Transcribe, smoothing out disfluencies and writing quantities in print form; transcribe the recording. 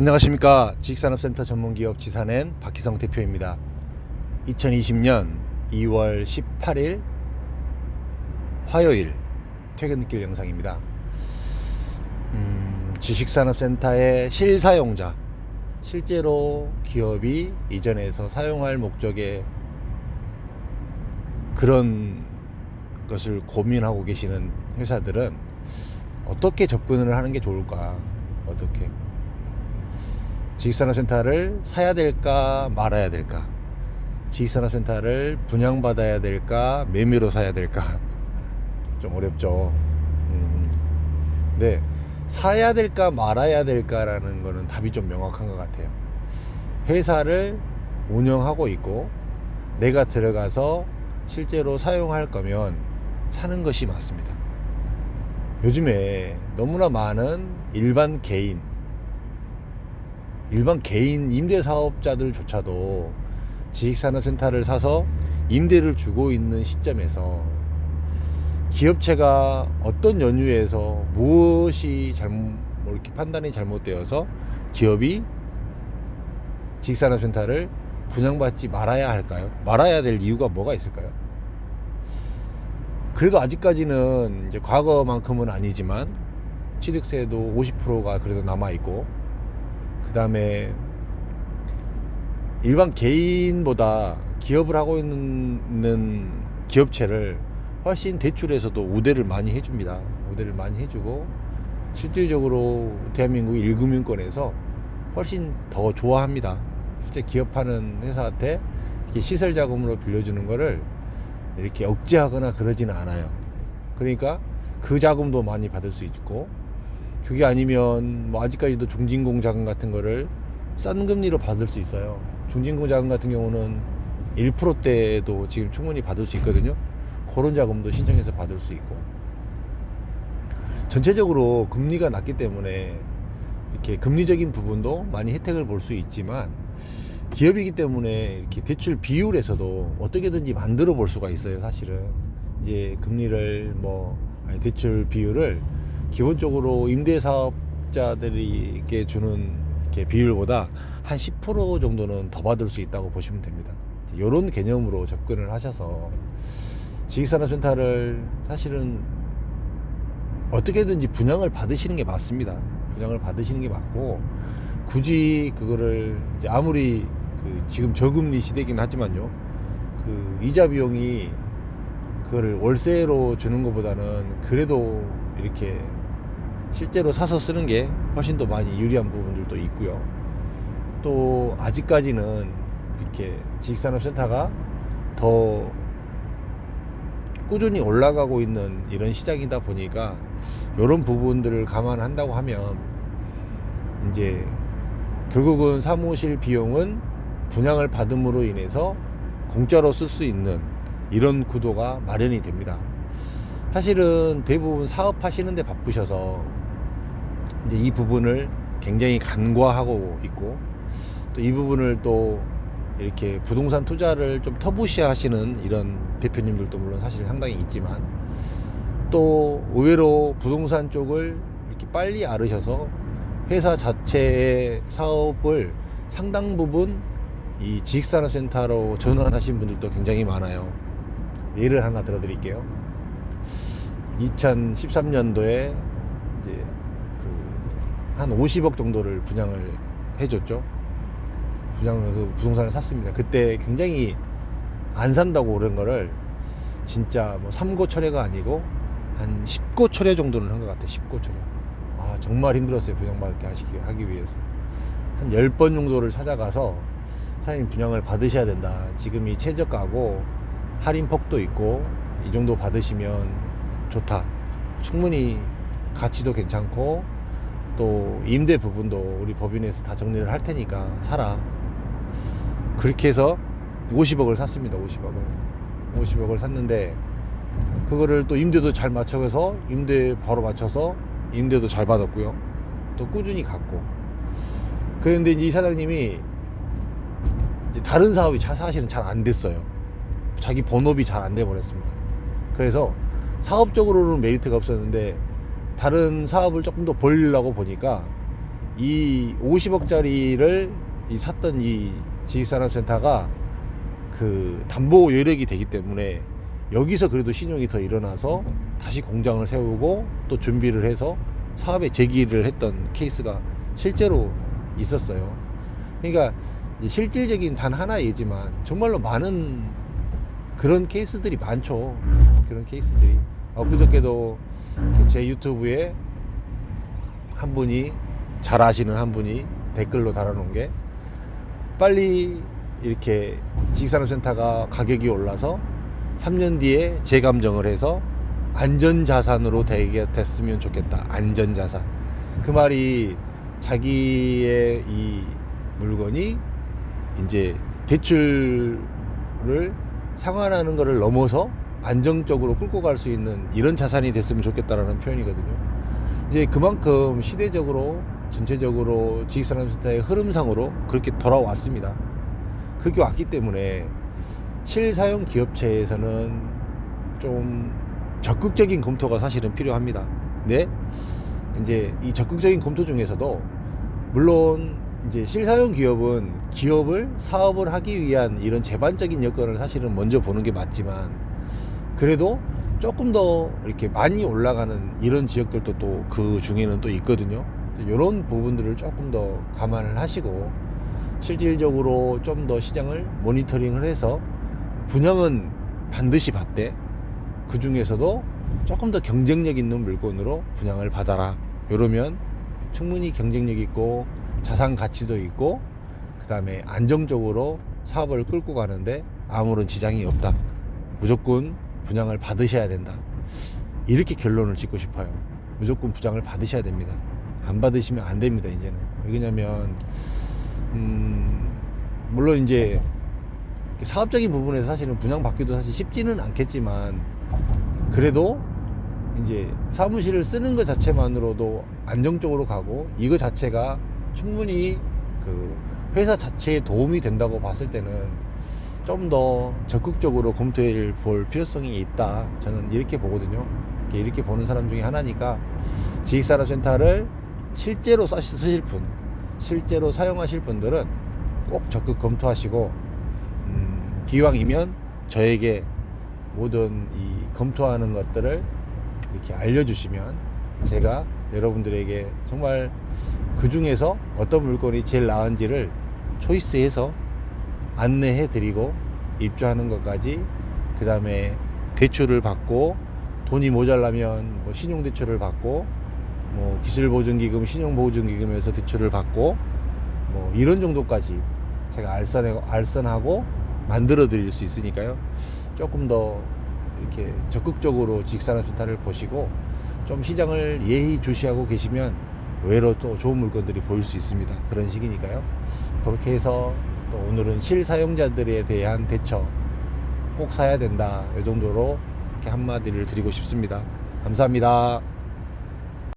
안녕하십니까. 지식산업센터 전문기업 지산엔 박희성 대표입니다. 2020년 2월 18일 화요일 퇴근길 영상입니다. 지식산업센터의 실사용자, 실제로 기업이 이전에서 사용할 목적의 그런 것을 고민하고 계시는 회사들은 어떻게 접근을 하는 게 좋을까? 어떻게 지식산업센터를 사야 될까 말아야 될까? 지식산업센터를 분양받아야 될까 매매로 사야 될까? 좀 어렵죠. 네, 사야 될까 말아야 될까라는 거는 답이 좀 명확한 것 같아요. 회사를 운영하고 있고 내가 들어가서 실제로 사용할 거면 사는 것이 맞습니다. 요즘에 너무나 많은 일반 개인 임대사업자들조차도 지식산업센터를 사서 임대를 주고 있는 시점에서 기업체가 어떤 연유에서 무엇이 이렇게 판단이 잘못되어서 기업이 지식산업센터를 분양받지 말아야 할까요? 말아야 될 이유가 뭐가 있을까요? 그래도 아직까지는 이제 과거만큼은 아니지만 취득세도 50%가 그래도 남아있고, 그 다음에 일반 개인보다 기업을 하고 있는 기업체를 훨씬 대출에서도 우대를 많이 해줍니다. 우대를 많이 해주고 실질적으로 대한민국 1금융권에서 훨씬 더 좋아합니다. 실제 기업하는 회사한테 이렇게 시설 자금으로 빌려주는 거를 이렇게 억제하거나 그러지는 않아요. 그러니까 그 자금도 많이 받을 수 있고, 그게 아니면 뭐 아직까지도 중진공 자금 같은 거를 싼 금리로 받을 수 있어요. 중진공 자금 같은 경우는 1%대도 지금 충분히 받을 수 있거든요. 그런 자금도 신청해서 받을 수 있고, 전체적으로 금리가 낮기 때문에 이렇게 금리적인 부분도 많이 혜택을 볼 수 있지만, 기업이기 때문에 이렇게 대출 비율에서도 어떻게든지 만들어 볼 수가 있어요. 사실은 이제 금리를 대출 비율을 기본적으로 임대사업자들에게 주는 이렇게 비율보다 한 10% 정도는 더 받을 수 있다고 보시면 됩니다. 이런 개념으로 접근을 하셔서 지식산업센터를 사실은 어떻게든지 분양을 받으시는 게 맞습니다. 분양을 받으시는 게 맞고, 굳이 그거를 이제 아무리 지금 저금리 시대긴 하지만요, 이자 비용이 그거를 월세로 주는 것보다는 그래도 이렇게 실제로 사서 쓰는 게 훨씬 더 많이 유리한 부분들도 있고요. 또 아직까지는 이렇게 지식산업센터가 더 꾸준히 올라가고 있는 이런 시장이다 보니까 이런 부분들을 감안한다고 하면 이제 결국은 사무실 비용은 분양을 받음으로 인해서 공짜로 쓸 수 있는 이런 구도가 마련이 됩니다. 사실은 대부분 사업하시는 데 바쁘셔서 이제 이 부분을 굉장히 간과하고 있고, 또 이 부분을 또 이렇게 부동산 투자를 좀 터부시하시는 이런 대표님들도 물론 사실 상당히 있지만, 또 의외로 부동산 쪽을 이렇게 빨리 앓으셔서 회사 자체의 사업을 상당 부분 이 지식산업센터로 전환하신 분들도 굉장히 많아요. 예를 하나 들어드릴게요. 2013년도에 이제 한 50억 정도를 분양을 해줬죠. 그 부동산을 샀습니다. 그때 굉장히 안 산다고 그런 거를 진짜 3고 철회가 아니고 한 10고 철회 정도는 한 것 같아요. 10고 철회. 정말 힘들었어요. 분양받게 하기 위해서. 한 10번 정도를 찾아가서 사장님 분양을 받으셔야 된다. 지금 이 최저가고 할인폭도 있고 이 정도 받으시면 좋다. 충분히 가치도 괜찮고 또 임대 부분도 우리 법인에서 다 정리를 할 테니까 사라. 그렇게 해서 50억을 샀습니다. 50억을 샀는데, 그거를 또 임대도 잘 맞춰서 임대 바로 맞춰서 임대도 잘 받았고요. 또 꾸준히 갔고. 그런데 이제 이 사장님이 이제 다른 사업이 사실은 잘 안 됐어요. 자기 본업이 잘 안 돼 버렸습니다. 그래서 사업적으로는 메리트가 없었는데 다른 사업을 조금 더 벌리려고 보니까 이 50억짜리를 샀던 이 지식산업센터가 그 담보 여력이 되기 때문에 여기서 그래도 신용이 더 일어나서 다시 공장을 세우고 또 준비를 해서 사업에 제기를 했던 케이스가 실제로 있었어요. 그러니까 실질적인 단 하나의 예지만 정말로 많은 그런 케이스들이 많죠. 그런 케이스들이. 그저께도 제 유튜브에 한 분이, 잘 아시는 한 분이 댓글로 달아놓은 게, 빨리 이렇게 지식산업센터가 가격이 올라서 3년 뒤에 재감정을 해서 안전자산으로 됐으면 좋겠다. 안전자산. 그 말이 자기의 이 물건이 이제 대출을 상환하는 것을 넘어서 안정적으로 끌고 갈 수 있는 이런 자산이 됐으면 좋겠다라는 표현이거든요. 이제 그만큼 시대적으로 전체적으로 지식산업센터의 흐름상으로 그렇게 돌아왔습니다. 그렇게 왔기 때문에 실사용 기업체에서는 좀 적극적인 검토가 사실은 필요합니다. 네? 이제 이 적극적인 검토 중에서도 물론 이제 실사용 기업은 기업을 사업을 하기 위한 이런 제반적인 여건을 사실은 먼저 보는 게 맞지만, 그래도 조금 더 이렇게 많이 올라가는 이런 지역들도 또 그 중에는 또 있거든요. 이런 부분들을 조금 더 감안을 하시고 실질적으로 좀 더 시장을 모니터링을 해서 분양은 반드시 받되 그 중에서도 조금 더 경쟁력 있는 물건으로 분양을 받아라. 이러면 충분히 경쟁력 있고 자산 가치도 있고 그 다음에 안정적으로 사업을 끌고 가는데 아무런 지장이 없다. 무조건 분양을 받으셔야 된다. 이렇게 결론을 짓고 싶어요. 무조건 분양을 받으셔야 됩니다. 안 받으시면 안 됩니다. 이제는. 왜냐면 물론 이제 사업적인 부분에서 사실은 분양받기도 사실 쉽지는 않겠지만, 그래도 이제 사무실을 쓰는 것 자체만으로도 안정적으로 가고 이거 자체가 충분히 그 회사 자체에 도움이 된다고 봤을 때는 좀 더 적극적으로 검토해 볼 필요성이 있다. 저는 이렇게 보거든요. 이렇게 보는 사람 중에 하나니까 지식산업센터를 실제로 쓰실 분, 실제로 사용하실 분들은 꼭 적극 검토하시고 기왕이면 저에게 모든 이 검토하는 것들을 이렇게 알려주시면 제가 여러분들에게 정말 그 중에서 어떤 물건이 제일 나은지를 초이스해서 안내해 드리고 입주하는 것까지, 그 다음에 대출을 받고 돈이 모자라면 뭐 신용대출을 받고 뭐 기술보증기금, 신용보증기금에서 대출을 받고 뭐 이런 정도까지 제가 알선하고 만들어 드릴 수 있으니까요. 조금 더 이렇게 적극적으로 지식산업센터를 보시고 좀 시장을 예의 주시하고 계시면 의외로 또 좋은 물건들이 보일 수 있습니다. 그런 시기니까요. 그렇게 해서 또 오늘은 실사용자들에 대한 대처, 꼭 사야 된다, 이 정도로 이렇게 한마디를 드리고 싶습니다. 감사합니다.